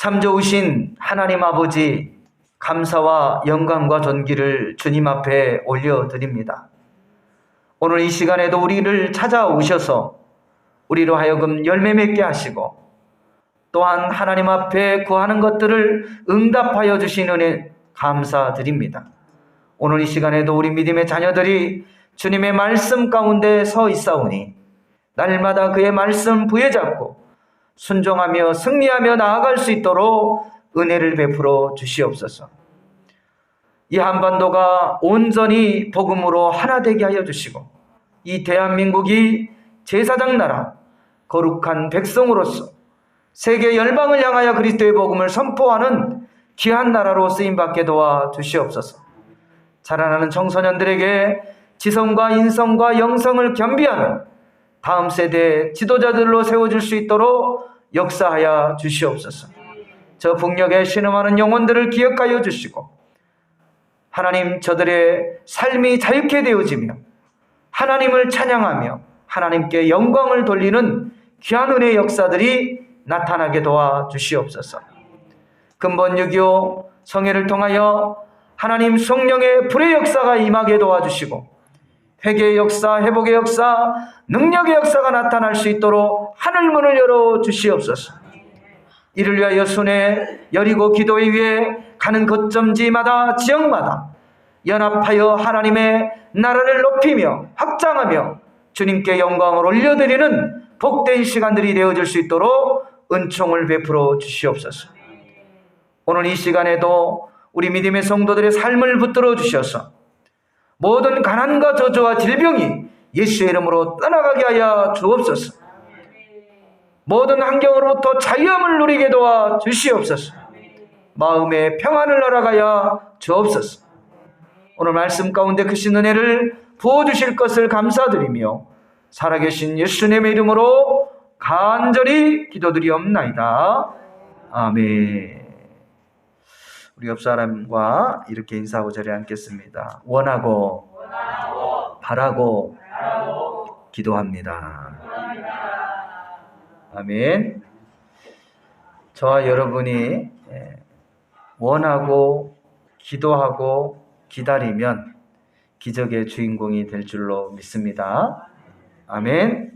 참 좋으신 하나님 아버지, 감사와 영광과 존귀를 주님 앞에 올려드립니다. 오늘 이 시간에도 우리를 찾아오셔서 우리로 하여금 열매 맺게 하시고 또한 하나님 앞에 구하는 것들을 응답하여 주신 은혜 감사드립니다. 오늘 이 시간에도 우리 믿음의 자녀들이 주님의 말씀 가운데 서 있사오니 날마다 그의 말씀 부여잡고 순종하며 승리하며 나아갈 수 있도록 은혜를 베풀어 주시옵소서. 이 한반도가 온전히 복음으로 하나 되게 하여 주시고 이 대한민국이 제사장 나라 거룩한 백성으로서 세계 열방을 향하여 그리스도의 복음을 선포하는 귀한 나라로 쓰임받게 도와 주시옵소서. 자라나는 청소년들에게 지성과 인성과 영성을 겸비하는 다음 세대 지도자들로 세워줄 수 있도록 역사하여 주시옵소서. 저 북녘에 신음하는 영혼들을 기억하여 주시고 하나님 저들의 삶이 자유케 되어지며 하나님을 찬양하며 하나님께 영광을 돌리는 귀한 은혜의 역사들이 나타나게 도와 주시옵소서. 근본 6.25 성회를 통하여 하나님 성령의 불의 역사가 임하게 도와주시고 회개의 역사, 회복의 역사, 능력의 역사가 나타날 수 있도록 하늘문을 열어 주시옵소서. 이를 위하여 순회 여리고 기도회 위에 가는 거점지마다 지역마다 연합하여 하나님의 나라를 높이며 확장하며 주님께 영광을 올려드리는 복된 시간들이 되어질 수 있도록 은총을 베풀어 주시옵소서. 오늘 이 시간에도 우리 믿음의 성도들의 삶을 붙들어 주셔서 모든 가난과 저주와 질병이 예수의 이름으로 떠나가게 하여 주옵소서. 모든 환경으로부터 자유함을 누리게 도와 주시옵소서. 마음의 평안을 허락하여 주옵소서. 오늘 말씀 가운데 크신 은혜를 부어주실 것을 감사드리며 살아계신 예수님의 이름으로 간절히 기도드리옵나이다. 아멘. 우리 옆 사람과 이렇게 인사하고 자리에 앉겠습니다. 원하고 바라고 기도합니다. 아멘. 저와 여러분이 원하고 기도하고 기다리면 기적의 주인공이 될 줄로 믿습니다. 아멘.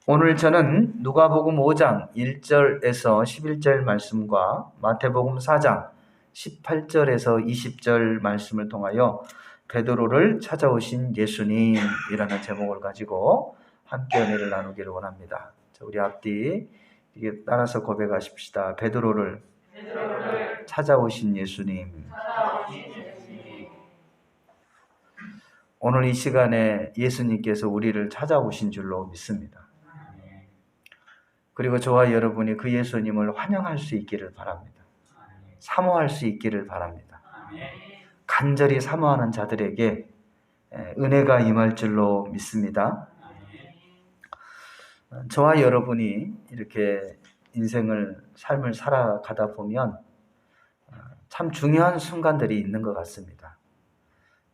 오늘 저는 누가복음 5장 1절에서 11절 말씀과 마태복음 4장 18절에서 20절 말씀을 통하여 베드로를 찾아오신 예수님이라는 제목을 가지고 함께 은혜를 나누기를 원합니다. 우리 앞뒤 이게 따라서 고백하십시다. 베드로를 찾아오신 예수님. 오늘 이 시간에 예수님께서 우리를 찾아오신 줄로 믿습니다. 그리고 저와 여러분이 그 예수님을 환영할 수 있기를 바랍니다. 사모할 수 있기를 바랍니다. 간절히 사모하는 자들에게 은혜가 임할 줄로 믿습니다. 저와 여러분이 이렇게 삶을 살아가다 보면 참 중요한 순간들이 있는 것 같습니다.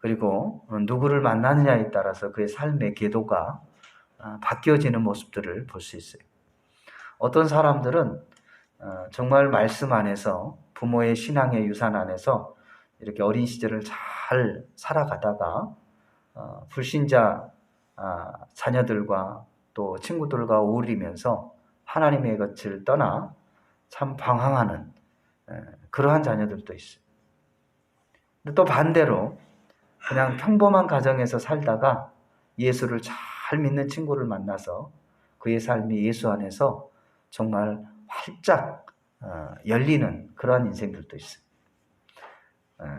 그리고 누구를 만나느냐에 따라서 그의 삶의 궤도가 바뀌어지는 모습들을 볼 수 있어요. 어떤 사람들은 정말 말씀 안에서 부모의 신앙의 유산 안에서 이렇게 어린 시절을 잘 살아가다가 불신자 자녀들과 또 친구들과 어울리면서 하나님의 것을 떠나 참 방황하는 그러한 자녀들도 있어요. 또 반대로 그냥 평범한 가정에서 살다가 예수를 잘 믿는 친구를 만나서 그의 삶이 예수 안에서 정말 활짝 열리는 그러한 인생들도 있어요.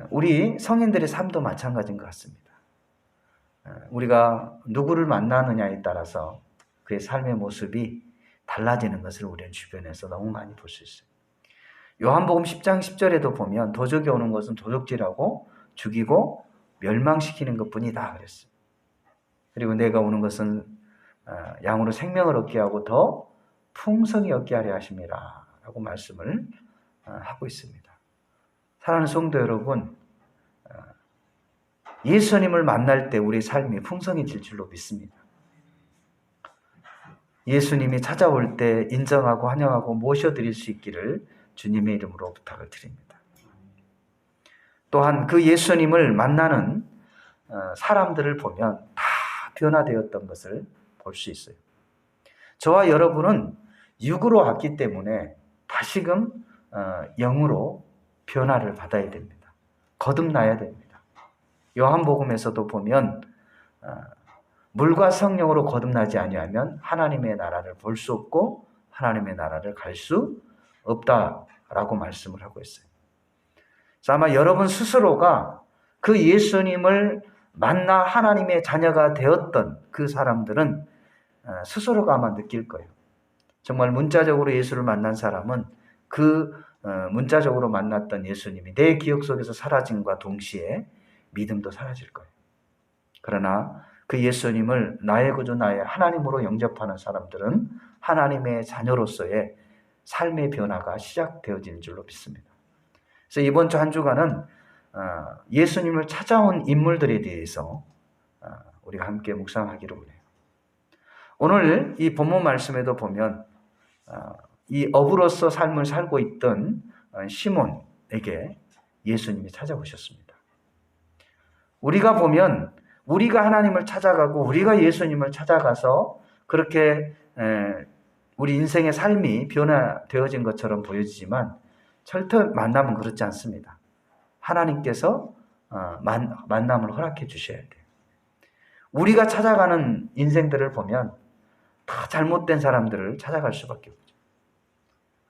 우리 성인들의 삶도 마찬가지인 것 같습니다. 우리가 누구를 만나느냐에 따라서 그의 삶의 모습이 달라지는 것을 우리는 주변에서 너무 많이 볼 수 있어요. 요한복음 10장 10절에도 보면 도적이 오는 것은 도적질하고 죽이고 멸망시키는 것뿐이다 그랬어요. 그리고 내가 오는 것은 양으로 생명을 얻게 하고 더 풍성히 얻게 하려 하심이라 라고 말씀을 하고 있습니다. 사랑하는 성도 여러분, 예수님을 만날 때 우리 삶이 풍성해질 줄로 믿습니다. 예수님이 찾아올 때 인정하고 환영하고 모셔드릴 수 있기를 주님의 이름으로 부탁을 드립니다. 또한 그 예수님을 만나는 사람들을 보면 다 변화되었던 것을 볼 수 있어요. 저와 여러분은 육으로 왔기 때문에 다시금 영으로 변화를 받아야 됩니다. 거듭나야 됩니다. 요한복음에서도 보면 물과 성령으로 거듭나지 아니하면 하나님의 나라를 볼 수 없고 하나님의 나라를 갈 수 없다라고 말씀을 하고 있어요. 그래서 아마 여러분 스스로가 그 예수님을 만나 하나님의 자녀가 되었던 그 사람들은 스스로가 아마 느낄 거예요. 정말 문자적으로 예수를 만난 사람은 그 문자적으로 만났던 예수님이 내 기억 속에서 사라짐과 동시에 믿음도 사라질 거예요. 그러나 그 예수님을 나의 구주 나의 하나님으로 영접하는 사람들은 하나님의 자녀로서의 삶의 변화가 시작되어지는 줄로 믿습니다. 그래서 이번 주 한 주간은 예수님을 찾아온 인물들에 대해서 우리가 함께 묵상하기로 해요. 오늘 이 본문 말씀에도 보면 이 어부로서 삶을 살고 있던 시몬에게 예수님이 찾아오셨습니다. 우리가 보면 우리가 하나님을 찾아가고 우리가 예수님을 찾아가서 그렇게 우리 인생의 삶이 변화되어진 것처럼 보여지지만 절대 만남은 그렇지 않습니다. 하나님께서 만남을 허락해 주셔야 돼요. 우리가 찾아가는 인생들을 보면 다 잘못된 사람들을 찾아갈 수밖에 없죠.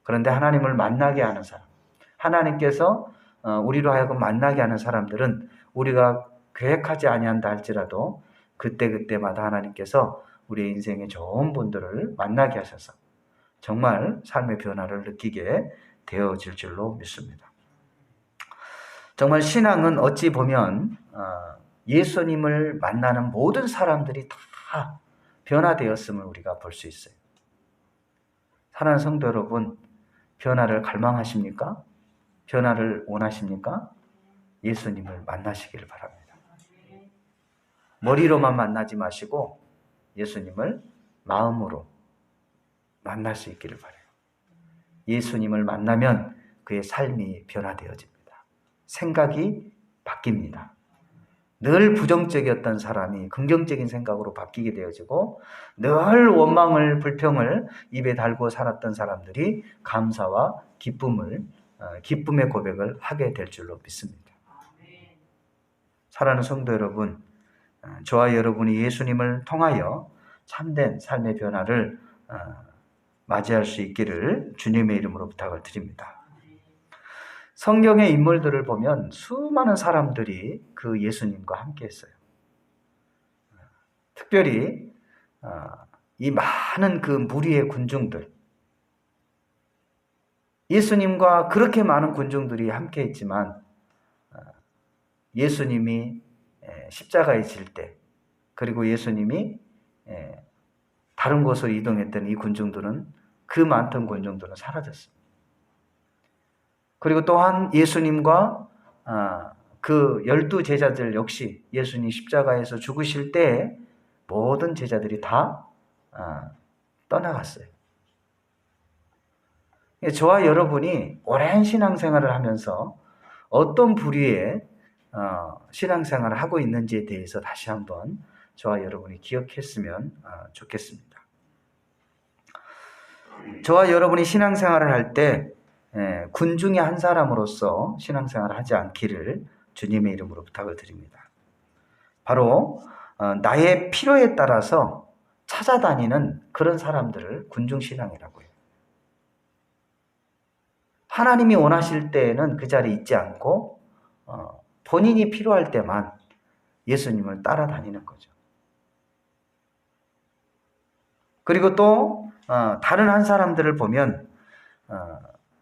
그런데 하나님을 만나게 하는 사람, 하나님께서 우리로 하여금 만나게 하는 사람들은 우리가 계획하지 아니한다 할지라도 그때그때마다 하나님께서 우리의 인생에 좋은 분들을 만나게 하셔서 정말 삶의 변화를 느끼게 되어질 줄로 믿습니다. 정말 신앙은 어찌 보면 예수님을 만나는 모든 사람들이 다 변화되었음을 우리가 볼 수 있어요. 사랑하는 성도 여러분, 변화를 갈망하십니까? 변화를 원하십니까? 예수님을 만나시기를 바랍니다. 머리로만 만나지 마시고 예수님을 마음으로 만날 수 있기를 바라요. 예수님을 만나면 그의 삶이 변화되어집니다. 생각이 바뀝니다. 늘 부정적이었던 사람이 긍정적인 생각으로 바뀌게 되어지고 늘 원망을 불평을 입에 달고 살았던 사람들이 감사와 기쁨의 고백을 하게 될 줄로 믿습니다. 사랑하는 성도 여러분, 저와 여러분이 예수님을 통하여 참된 삶의 변화를 맞이할 수 있기를 주님의 이름으로 부탁을 드립니다. 성경의 인물들을 보면 수많은 사람들이 그 예수님과 함께 했어요. 특별히 이 많은 그 무리의 군중들, 예수님과 그렇게 많은 군중들이 함께 했지만 예수님이 십자가에 질 때, 그리고 예수님이 다른 곳으로 이동했던 이 군중들은, 그 많던 군중들은 사라졌습니다. 그리고 또한 예수님과 그 12 제자들 역시 예수님 십자가에서 죽으실 때 모든 제자들이 다 떠나갔어요. 저와 여러분이 오랜 신앙생활을 하면서 어떤 부류의 신앙생활을 하고 있는지에 대해서 다시 한번 저와 여러분이 기억했으면 좋겠습니다. 저와 여러분이 신앙생활을 할 때 군중의 한 사람으로서 신앙생활을 하지 않기를 주님의 이름으로 부탁을 드립니다. 바로 나의 필요에 따라서 찾아다니는 그런 사람들을 군중신앙이라고 해요. 하나님이 원하실 때에는 그 자리에 있지 않고 본인이 필요할 때만 예수님을 따라다니는 거죠. 그리고 또 다른 한 사람들을 보면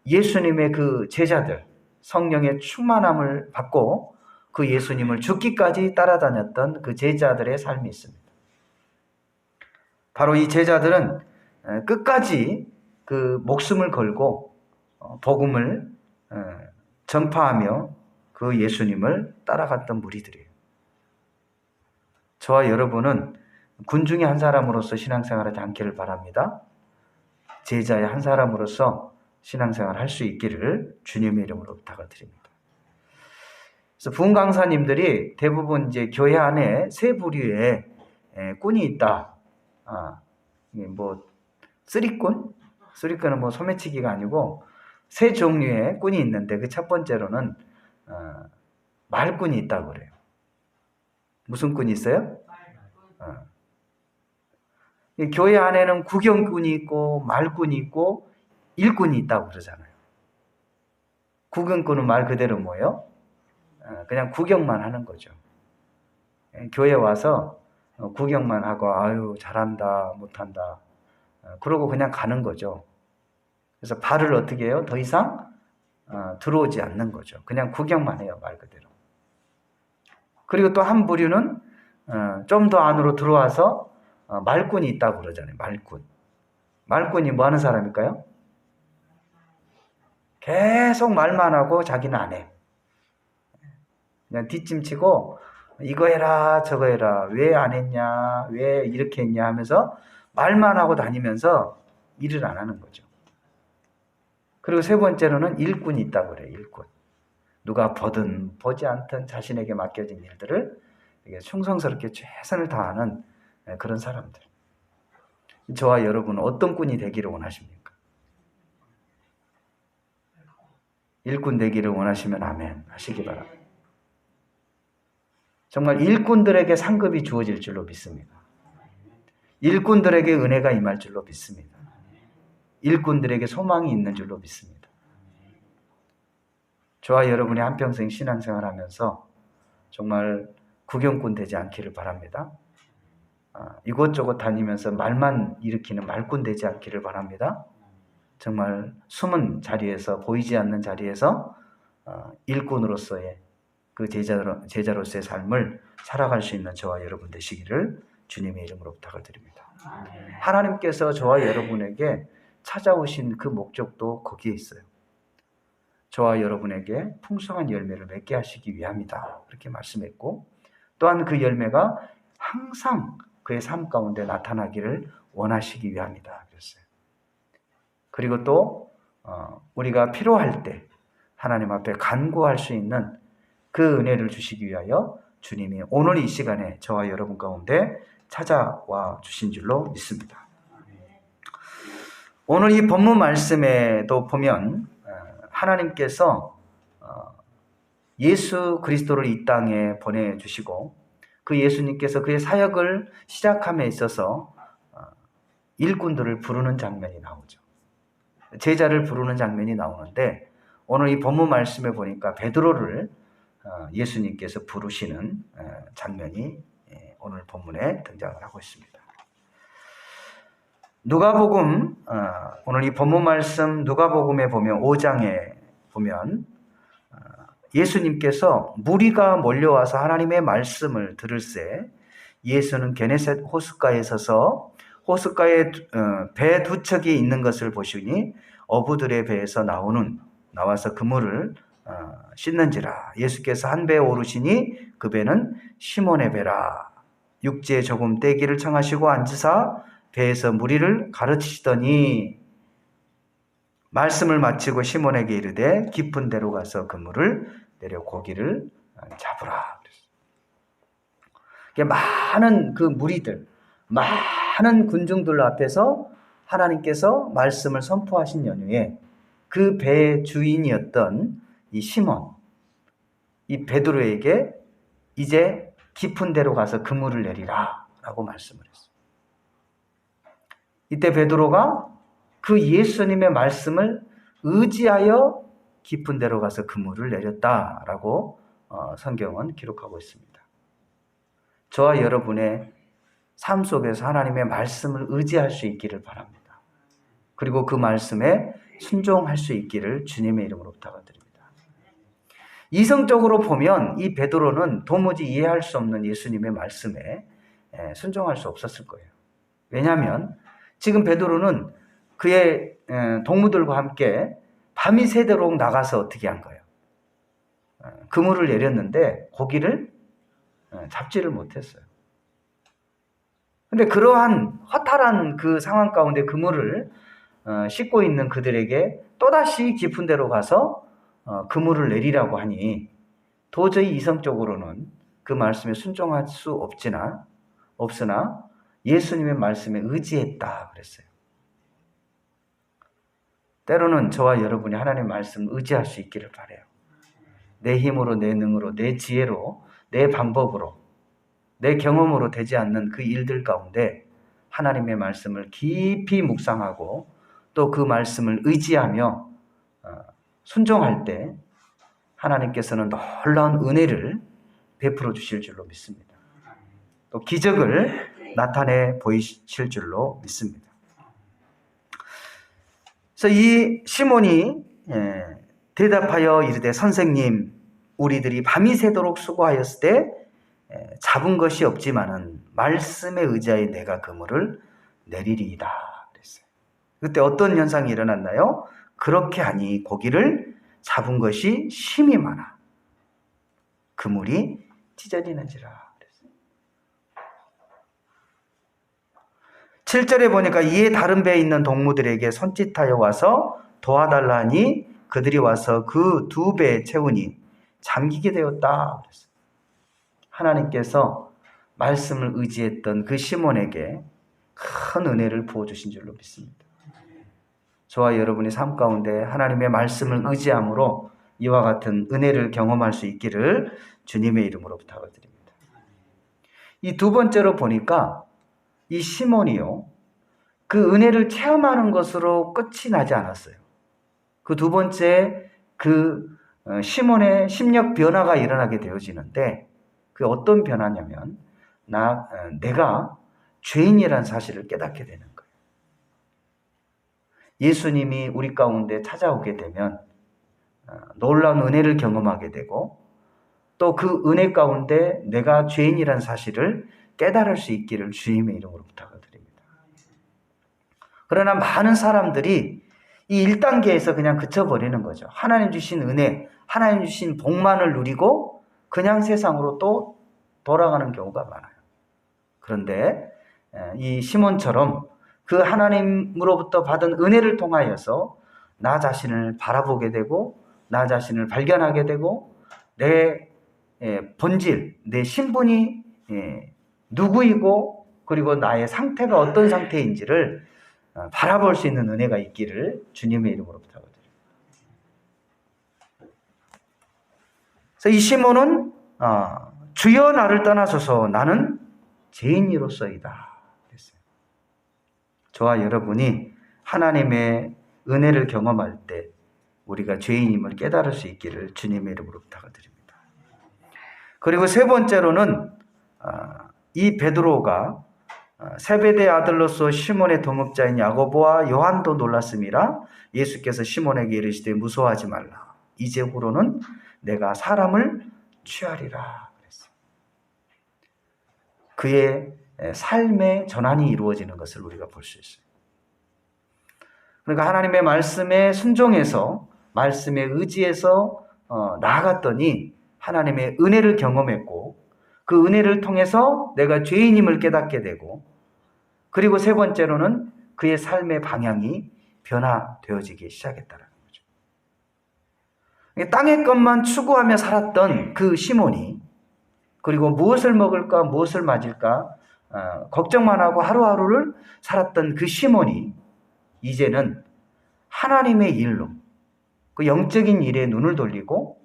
예수님의 그 제자들, 성령의 충만함을 받고 그 예수님을 죽기까지 따라다녔던 그 제자들의 삶이 있습니다. 바로 이 제자들은 끝까지 그 목숨을 걸고 복음을 전파하며 그 예수님을 따라갔던 무리들이에요. 저와 여러분은 군 중에 한 사람으로서 신앙생활하지 않기를 바랍니다. 제자의 한 사람으로서 신앙생활 할 수 있기를 주님의 이름으로 부탁을 드립니다. 그래서 부흥 강사님들이 대부분 이제 교회 안에 세 부류의 꾼이 있다. 뭐 쓰리꾼? 쓰리꾼은 뭐 소매치기가 아니고 세 종류의 꾼이 있는데 그 첫 번째로는 말꾼이 있다고 그래요. 무슨 꾼이 있어요? 교회 안에는 구경꾼이 있고 말꾼이 있고 일꾼이 있다고 그러잖아요. 구경꾼은 말 그대로 뭐예요? 그냥 구경만 하는 거죠. 교회 와서 구경만 하고 아유 잘한다 못한다 그러고 그냥 가는 거죠. 그래서 발을 어떻게 해요? 더 이상 들어오지 않는 거죠. 그냥 구경만 해요, 말 그대로. 그리고 또 한 부류는 좀 더 안으로 들어와서 말꾼이 있다고 그러잖아요. 말꾼. 말꾼이 뭐 하는 사람일까요? 계속 말만 하고 자기는 안 해. 그냥 뒷짐치고 이거 해라 저거 해라 왜 안 했냐 왜 이렇게 했냐 하면서 말만 하고 다니면서 일을 안 하는 거죠. 그리고 세 번째로는 일꾼이 있다고 그래요. 일꾼. 누가 보든 보지 않든 자신에게 맡겨진 일들을 충성스럽게 최선을 다하는 그런 사람들. 저와 여러분은 어떤 꾼이 되기를 원하십니까? 일꾼 되기를 원하시면 아멘 하시기 바랍니다. 정말 일꾼들에게 상급이 주어질 줄로 믿습니다. 일꾼들에게 은혜가 임할 줄로 믿습니다. 일꾼들에게 소망이 있는 줄로 믿습니다. 저와 여러분이 한평생 신앙생활하면서 정말 구경꾼 되지 않기를 바랍니다. 이곳저곳 다니면서 말만 일으키는 말꾼 되지 않기를 바랍니다. 정말 숨은 자리에서 보이지 않는 자리에서 일꾼으로서의 그 제자로서의 삶을 살아갈 수 있는 저와 여러분 되시기를 주님의 이름으로 부탁을 드립니다. 하나님께서 저와 여러분에게 찾아오신 그 목적도 거기에 있어요. 저와 여러분에게 풍성한 열매를 맺게 하시기 위함이다. 그렇게 말씀했고 또한 그 열매가 항상 그의 삶 가운데 나타나기를 원하시기 위함이다. 그랬어요. 그리고 또 우리가 필요할 때 하나님 앞에 간구할 수 있는 그 은혜를 주시기 위하여 주님이 오늘 이 시간에 저와 여러분 가운데 찾아와 주신 줄로 믿습니다. 오늘 이 본문 말씀에도 보면 하나님께서 예수 그리스도를 이 땅에 보내주시고 그 예수님께서 그의 사역을 시작함에 있어서 일꾼들을 부르는 장면이 나오죠. 제자를 부르는 장면이 나오는데 오늘 이 본문 말씀에 보니까 베드로를 예수님께서 부르시는 장면이 오늘 본문에 등장을 하고 있습니다. 누가복음 오늘 이 본문 말씀 누가복음에 보면 5장에 보면 예수님께서 무리가 몰려와서 하나님의 말씀을 들을새 예수는 게네셋 호숫가에 서서 호숫가에 배 두 척이 있는 것을 보시니 어부들의 배에서 나와서 그물을 씻는지라. 예수께서 한 배에 오르시니 그 배는 시몬의 배라. 육지에 조금 떼기를 청하시고 앉으사 배에서 무리를 가르치시더니 말씀을 마치고 시몬에게 이르되 깊은 데로 가서 그물을 내려 고기를 잡으라. 많은 그 무리들, 많은 군중들 앞에서 하나님께서 말씀을 선포하신 연후에 그 배의 주인이었던 이 시몬, 이 베드로에게 이제 깊은 데로 가서 그물을 내리라 라고 말씀을 했어요. 이때 베드로가 그 예수님의 말씀을 의지하여 깊은 데로 가서 그물을 내렸다라고 성경은 기록하고 있습니다. 저와 여러분의 삶 속에서 하나님의 말씀을 의지할 수 있기를 바랍니다. 그리고 그 말씀에 순종할 수 있기를 주님의 이름으로 부탁드립니다. 이성적으로 보면 이 베드로는 도무지 이해할 수 없는 예수님의 말씀에 순종할 수 없었을 거예요. 왜냐하면 지금 베드로는 그의 동무들과 함께 밤이 새도록 나가서 어떻게 한 거예요? 그물을 내렸는데 고기를 잡지를 못했어요. 근데 그러한 허탈한 그 상황 가운데 그물을 씻고 있는 그들에게 또다시 깊은 데로 가서 그물을 내리라고 하니 도저히 이성적으로는 그 말씀에 순종할 수 없으나 예수님의 말씀에 의지했다 그랬어요. 때로는 저와 여러분이 하나님의 말씀을 의지할 수 있기를 바라요. 내 힘으로, 내 능으로, 내 지혜로, 내 방법으로, 내 경험으로 되지 않는 그 일들 가운데 하나님의 말씀을 깊이 묵상하고 또 그 말씀을 의지하며 순종할 때 하나님께서는 놀라운 은혜를 베풀어 주실 줄로 믿습니다. 또 기적을 나타내 보이실 줄로 믿습니다. 그래서 이 시몬이 대답하여 이르되 선생님 우리들이 밤이 새도록 수고하였을 때 잡은 것이 없지만은 말씀에 의지하여 내가 그물을 내리리이다 그랬어요. 그때 어떤 현상이 일어났나요? 그렇게 하니 고기를 잡은 것이 심이 많아 그물이 찢어지는지라. 7절에 보니까 이에 다른 배에 있는 동무들에게 손짓하여 와서 도와달라 하니 그들이 와서 그 두 배에 채우니 잠기게 되었다. 하나님께서 말씀을 의지했던 그 시몬에게 큰 은혜를 부어주신 줄로 믿습니다. 저와 여러분이 삶 가운데 하나님의 말씀을 의지함으로 이와 같은 은혜를 경험할 수 있기를 주님의 이름으로 부탁드립니다. 이 두 번째로 보니까 이 시몬이요, 그 은혜를 체험하는 것으로 끝이 나지 않았어요. 그 두 번째 그 시몬의 심력 변화가 일어나게 되어지는데 그 어떤 변화냐면 내가 죄인이라는 사실을 깨닫게 되는 거예요. 예수님이 우리 가운데 찾아오게 되면 놀라운 은혜를 경험하게 되고 또 그 은혜 가운데 내가 죄인이라는 사실을 깨달을 수 있기를 주님의 이름으로 부탁을 드립니다. 그러나 많은 사람들이 이 1단계에서 그냥 그쳐버리는 거죠. 하나님 주신 은혜, 하나님 주신 복만을 누리고 그냥 세상으로 또 돌아가는 경우가 많아요. 그런데 이 시몬처럼 그 하나님으로부터 받은 은혜를 통하여서 나 자신을 바라보게 되고 나 자신을 발견하게 되고 내 본질, 내 신분이 누구이고 그리고 나의 상태가 어떤 상태인지를 바라볼 수 있는 은혜가 있기를 주님의 이름으로 부탁드립니다. 그래서 이 시몬은 주여 나를 떠나소서 나는 죄인이로서이다 그랬어요. 저와 여러분이 하나님의 은혜를 경험할 때 우리가 죄인임을 깨달을 수 있기를 주님의 이름으로 부탁드립니다. 그리고 세 번째로는 이 베드로가 세베대의 아들로서 시몬의 동업자인 야고보와 요한도 놀랐음이라 예수께서 시몬에게 이르시되 무서워하지 말라. 이제후로는 내가 사람을 취하리라 그랬어요. 그의 삶의 전환이 이루어지는 것을 우리가 볼 수 있어요. 그러니까 하나님의 말씀에 순종해서 말씀에 의지해서 나아갔더니 하나님의 은혜를 경험했고 그 은혜를 통해서 내가 죄인임을 깨닫게 되고 그리고 세 번째로는 그의 삶의 방향이 변화되어지기 시작했다는 거죠. 땅의 것만 추구하며 살았던 그 시몬이 그리고 무엇을 먹을까 무엇을 맞을까 걱정만 하고 하루하루를 살았던 그 시몬이 이제는 하나님의 일로 그 영적인 일에 눈을 돌리고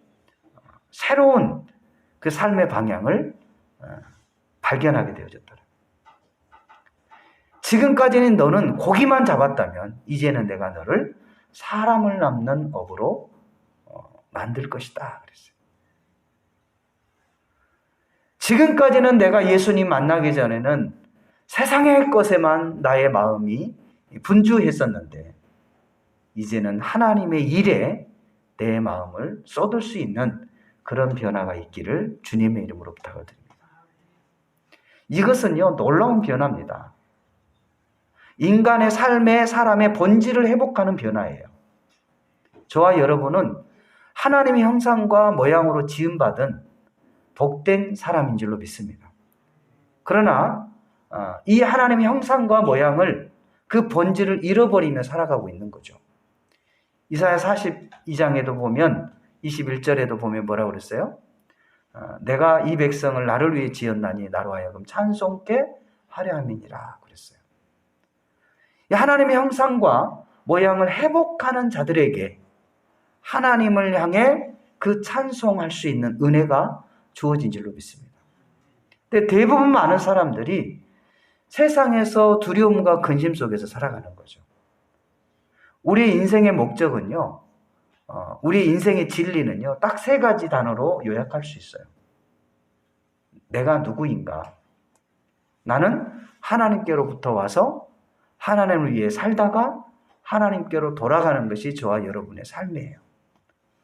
새로운 그 삶의 방향을 발견하게 되어졌더라. 지금까지는 너는 고기만 잡았다면 이제는 내가 너를 사람을 남는 업으로 만들 것이다 그랬어요. 지금까지는 내가 예수님 만나기 전에는 세상의 것에만 나의 마음이 분주했었는데 이제는 하나님의 일에 내 마음을 쏟을 수 있는 그런 변화가 있기를 주님의 이름으로 부탁을 드립니다. 이것은요 놀라운 변화입니다. 인간의 삶에 사람의 본질을 회복하는 변화예요. 저와 여러분은 하나님의 형상과 모양으로 지음받은 복된 사람인 줄로 믿습니다. 그러나 이 하나님의 형상과 모양을 그 본질을 잃어버리며 살아가고 있는 거죠. 이사야 42장에도 보면 21절에도 보면 뭐라고 그랬어요? 내가 이 백성을 나를 위해 지었나니 나로 하여금 찬송케 하려 함이니라 그랬어요. 하나님의 형상과 모양을 회복하는 자들에게 하나님을 향해 그 찬송할 수 있는 은혜가 주어진 줄로 믿습니다. 근데 대부분 많은 사람들이 세상에서 두려움과 근심 속에서 살아가는 거죠. 우리 인생의 목적은요, 우리 인생의 진리는요, 딱 3가지 단어로 요약할 수 있어요. 내가 누구인가? 나는 하나님께로부터 와서 하나님을 위해 살다가 하나님께로 돌아가는 것이 저와 여러분의 삶이에요.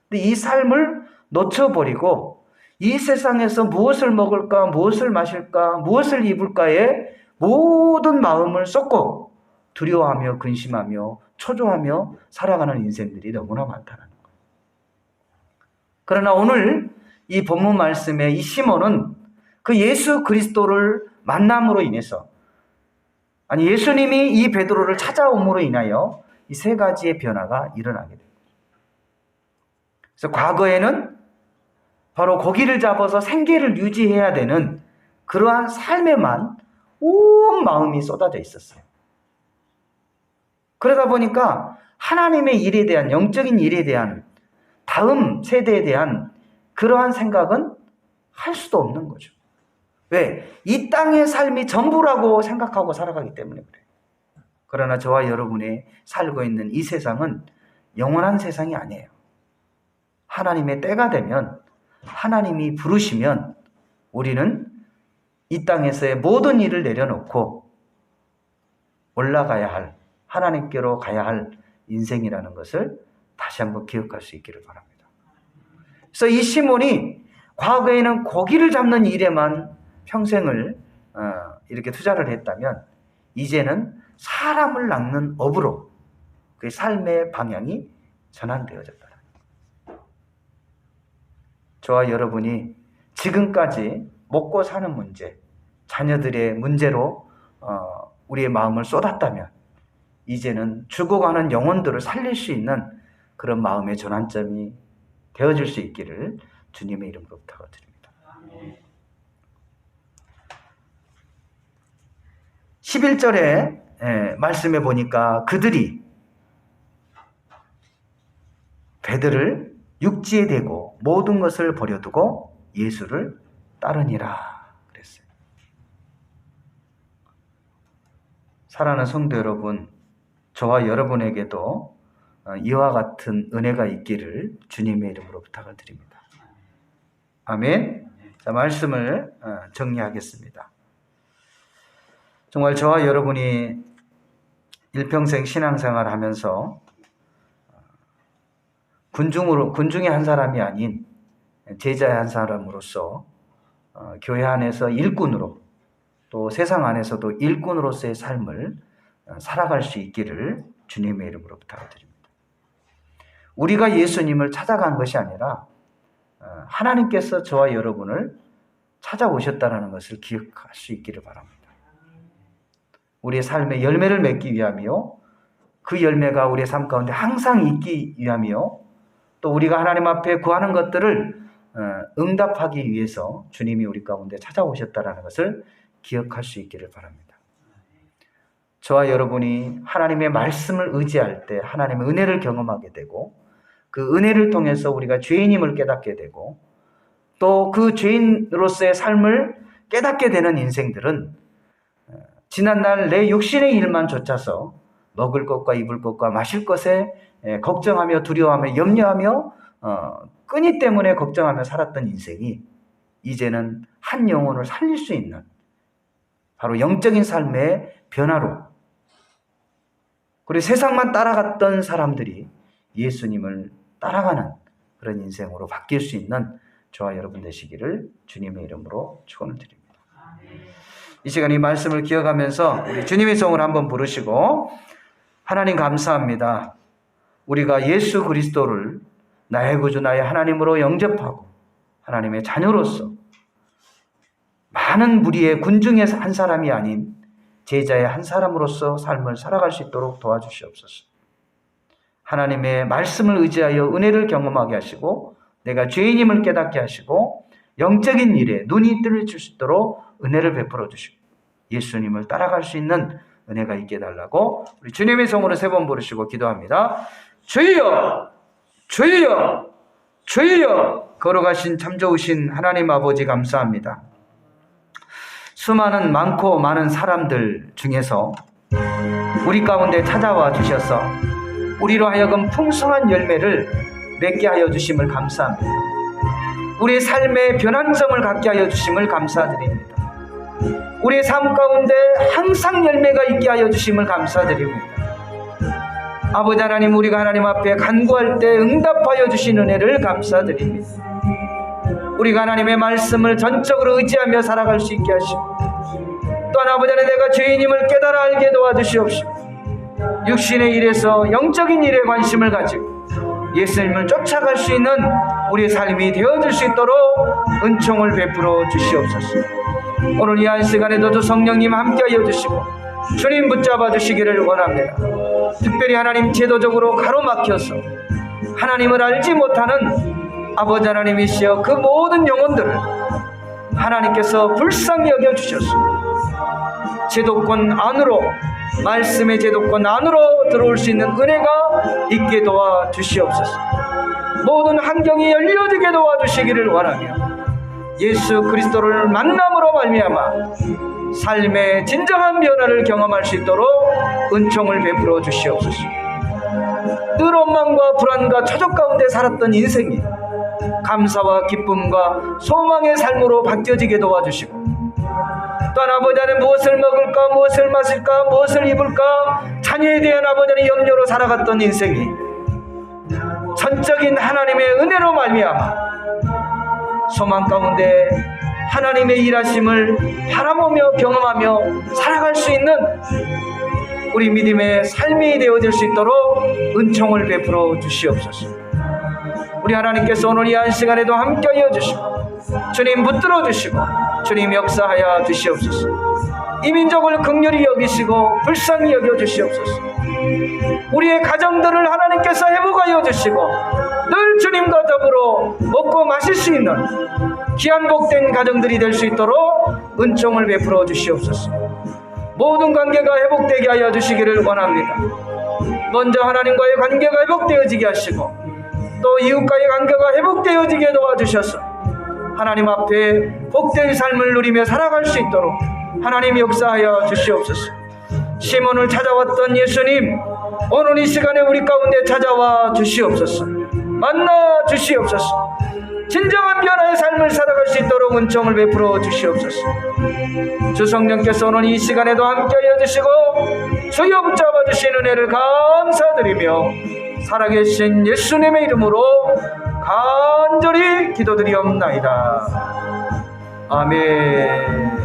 근데 이 삶을 놓쳐버리고 이 세상에서 무엇을 먹을까, 무엇을 마실까, 무엇을 입을까에 모든 마음을 쏟고 두려워하며 근심하며 초조하며 살아가는 인생들이 너무나 많다는 거예요. 그러나 오늘 이 본문 말씀에 이 시몬은 그 예수 그리스도를 만남으로 인해서, 아니 예수님이 이 베드로를 찾아옴으로 인하여 이 3가지의 변화가 일어나게 됩니다. 그래서 과거에는 바로 고기를 잡아서 생계를 유지해야 되는 그러한 삶에만 온 마음이 쏟아져 있었어요. 그러다 보니까 하나님의 일에 대한, 영적인 일에 대한, 다음 세대에 대한 그러한 생각은 할 수도 없는 거죠. 왜? 이 땅의 삶이 전부라고 생각하고 살아가기 때문에 그래요. 그러나 저와 여러분이 살고 있는 이 세상은 영원한 세상이 아니에요. 하나님의 때가 되면, 하나님이 부르시면 우리는 이 땅에서의 모든 일을 내려놓고 올라가야 할, 하나님께로 가야 할 인생이라는 것을 다시 한번 기억할 수 있기를 바랍니다. 그래서 이 시몬이 과거에는 고기를 잡는 일에만 평생을 이렇게 투자를 했다면 이제는 사람을 낚는 업으로 그 삶의 방향이 전환되어졌다. 저와 여러분이 지금까지 먹고 사는 문제, 자녀들의 문제로 우리의 마음을 쏟았다면 이제는 죽어가는 영혼들을 살릴 수 있는 그런 마음의 전환점이 되어질 수 있기를 주님의 이름으로 부탁을 드립니다. 11절에 말씀해 보니까 그들이 배들을 육지에 대고 모든 것을 버려두고 예수를 따르니라 그랬어요. 사랑하는 성도 여러분, 저와 여러분에게도 이와 같은 은혜가 있기를 주님의 이름으로 부탁을 드립니다. 아멘. 자, 말씀을 정리하겠습니다. 정말 저와 여러분이 일평생 신앙생활을 하면서 군중의 한 사람이 아닌 제자의 한 사람으로서 교회 안에서 일꾼으로, 또 세상 안에서도 일꾼으로서의 삶을 살아갈 수 있기를 주님의 이름으로 부탁을 드립니다. 우리가 예수님을 찾아간 것이 아니라 하나님께서 저와 여러분을 찾아오셨다는 것을 기억할 수 있기를 바랍니다. 우리의 삶에 열매를 맺기 위함이요, 그 열매가 우리의 삶 가운데 항상 있기 위함이요, 또 우리가 하나님 앞에 구하는 것들을 응답하기 위해서 주님이 우리 가운데 찾아오셨다는 것을 기억할 수 있기를 바랍니다. 저와 여러분이 하나님의 말씀을 의지할 때 하나님의 은혜를 경험하게 되고, 그 은혜를 통해서 우리가 죄인임을 깨닫게 되고, 또 그 죄인으로서의 삶을 깨닫게 되는 인생들은 지난날 내 육신의 일만 좇아서 먹을 것과 입을 것과 마실 것에 걱정하며 두려워하며 염려하며 끈이 때문에 걱정하며 살았던 인생이 이제는 한 영혼을 살릴 수 있는 바로 영적인 삶의 변화로, 그리고 세상만 따라갔던 사람들이 예수님을 따라가는 그런 인생으로 바뀔 수 있는 저와 여러분 되시기를 주님의 이름으로 축원을 드립니다. 이 시간 이 말씀을 기억하면서 우리 주님의 성을 한번 부르시고, 하나님 감사합니다. 우리가 예수 그리스도를 나의 구주 나의 하나님으로 영접하고 하나님의 자녀로서 많은 무리의 군중의 한 사람이 아닌 제자의 한 사람으로서 삶을 살아갈 수 있도록 도와주시옵소서. 하나님의 말씀을 의지하여 은혜를 경험하게 하시고 내가 죄인임을 깨닫게 하시고 영적인 일에 눈이 뜰 수 있도록 은혜를 베풀어 주시고 예수님을 따라갈 수 있는 은혜가 있게 해달라고 우리 주님의 성으로 3번 부르시고 기도합니다. 주여! 주여! 주여! 걸어가신 참 좋으신 하나님 아버지 감사합니다. 수많은 많고 많은 사람들 중에서 우리 가운데 찾아와 주셔서 우리로 하여금 풍성한 열매를 맺게 하여 주심을 감사합니다. 우리의 삶의 변환점을 갖게 하여 주심을 감사드립니다. 우리의 삶 가운데 항상 열매가 있게 하여 주심을 감사드립니다. 아버지 하나님, 우리가 하나님 앞에 간구할 때 응답하여 주신 은혜를 감사드립니다. 우리가 하나님의 말씀을 전적으로 의지하며 살아갈 수 있게 하시고 또한 아버지 하나님, 내가 죄인임을 깨달아 알게 도와주시옵시고 육신의 일에서 영적인 일에 관심을 가지고 예수님을 쫓아갈 수 있는 우리의 삶이 되어질 수 있도록 은총을 베풀어 주시옵소서. 오늘 이 한 시간에도 주 성령님 함께하여 주시고 주님 붙잡아 주시기를 원합니다. 특별히 하나님 제도적으로 가로막혀서 하나님을 알지 못하는 아버지 하나님이시여 그 모든 영혼들을 하나님께서 불쌍히 여겨주셔서 제도권 안으로, 말씀의 제도권 안으로 들어올 수 있는 은혜가 있게 도와주시옵소서. 모든 환경이 열려지게 도와주시기를 원하며 예수 그리스도를 만남으로 말미암아 삶의 진정한 변화를 경험할 수 있도록 은총을 베풀어 주시옵소서. 늘 원망과 불안과 초적 가운데 살았던 인생이 감사와 기쁨과 소망의 삶으로 바뀌어지게 도와주시고 또한 아버지 하나님, 무엇을 먹을까, 무엇을 마실까, 무엇을 입을까, 자녀에 대한 아버지 하나님 염려로 살아갔던 인생이 전적인 하나님의 은혜로 말미암아 소망 가운데 하나님의 일하심을 바라보며 경험하며 살아갈 수 있는 우리 믿음의 삶이 되어질 수 있도록 은총을 베풀어 주시옵소서. 우리 하나님께서 오늘 이 한 시간에도 함께하여 주시고 주님 붙들어 주시고 주님 역사하여 주시옵소서. 이 민족을 긍휼히 여기시고 불쌍히 여겨 주시옵소서. 우리의 가정들을 하나님께서 회복하여 주시고 늘 주님과 더불어 먹고 마실 수 있는 귀한 복된 가정들이 될 수 있도록 은총을 베풀어 주시옵소서. 모든 관계가 회복되게 하여 주시기를 원합니다. 먼저 하나님과의 관계가 회복되어지게 하시고 또 이웃과의 관계가 회복되어지게 도와주셔서 하나님 앞에 복된 삶을 누리며 살아갈 수 있도록 하나님 역사하여 주시옵소서. 시몬을 찾아왔던 예수님, 오늘 이 시간에 우리 가운데 찾아와 주시옵소서. 만나 주시옵소서. 진정한 변화의 삶을 살아갈 수 있도록 은총을 베풀어 주시옵소서. 주 성령께서 오늘 이 시간에도 함께하여 주시고 주여 붙잡아 주신 은혜를 감사드리며 살아계신 예수님의 이름으로 간절히 기도드리옵나이다. 아멘.